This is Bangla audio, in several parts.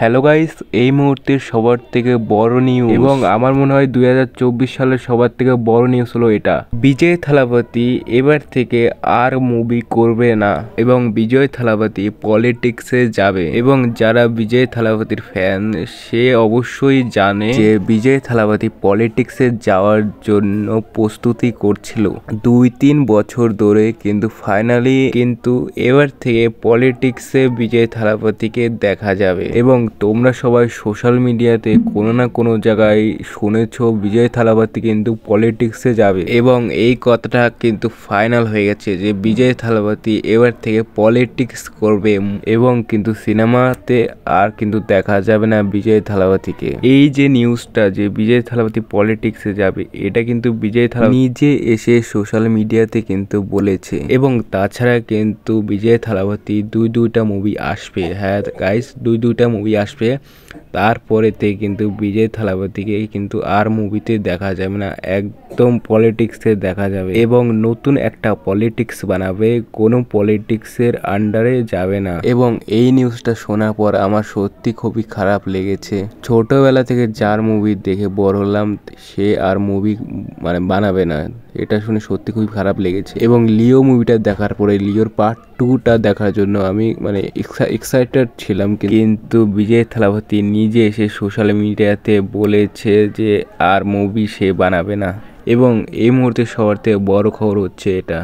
হ্যালো গাইস, এই মুহূর্তে সবার থেকে বড় নিউজ এবং আমার মনে হয় 2024 সালের সবার থেকে বড় নিউজ হলো এটা। বিজয় থালাপতি এবার থেকে আর মুভি করবে না এবং বিজয় থালাপতি পলিটিক্সে যাবে। এবং যারা বিজয় থালাপতির ফ্যান সে অবশ্যই জানে যে বিজয় থালাপতি পলিটিক্সে যাওয়ার জন্য প্রস্তুতি করছিল 2-3 বছর ধরে, কিন্তু ফাইনালি কিন্তু এবার থেকে পলিটিক্সে বিজয় থালাপতিকে দেখা যাবে। এবং তোমরা সবাই সোশ্যাল মিডিয়াতে কোনো না কোনো জায়গায় শুনেছো বিজয় থালাপতি কিন্তু পলিটিক্সে যাবে, এবং এই কথাটা কিন্তু ফাইনাল হয়ে গেছে যে বিজয় থালাপতি এবার থেকে পলিটিক্স করবে। এবং কিন্তু সিনেমাতে আর কিন্তু দেখা যাবে না বিজয় থালাপতিকে। এই যে নিউজটা যে বিজয় থালাপতি পলিটিক্সে যাবে, এটা কিন্তু বিজয় থালাপতি নিজে এসে সোশ্যাল মিডিয়াতে কিন্তু বলেছে। এবং তাছাড়া কিন্তু বিজয় থালাপতি দুইটা মুভি আসবে। হ্যাঁ গাইস, দুইটা মুভি আসবে। তারপরেতে কিন্তু বিজয় থালাপতিকে কিন্তু আর মুভিতে দেখা যাবে না, একদম পলিটিক্সে দেখা যাবে এবং নতুন একটা পলিটিক্স বানাবে, কোনো পলিটিক্সের আন্ডারে যাবে না। এবং এই নিউজটা শোনার পর আমার সত্যি খুবই খারাপ লেগেছে। ছোটবেলা থেকে যার মুভি দেখে বড় হলাম সে আর মুভি বানাবে না, এটা শুনে সত্যি খুবই খারাপ লেগেছে। এবং লিও মুভিটা দেখার পরে লিওর পার্ট 2টা দেখার জন্য আমি এক্সাইটেড ছিলাম, কিন্তু বিজয় থালাপতি নিজে এসে সোশ্যাল মিডিয়াতে বলেছে যে আর মুভি সে বানাবে না। এবং এই মুহূর্তে সবার থেকে বড় খবর হচ্ছে এটা।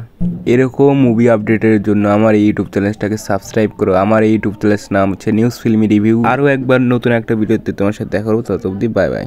এরকম মুভি আপডেটের জন্য আমার এই ইউটিউব চ্যানেলটাকে সাবস্ক্রাইব করো। আমার এই ইউটিউব চ্যানেলের নাম হচ্ছে নিউজ ফিল্মি রিভিউ। আরও একবার নতুন একটা ভিডিওতে তোমার সাথে দেখা করবো, তত অবধি বাই বাই।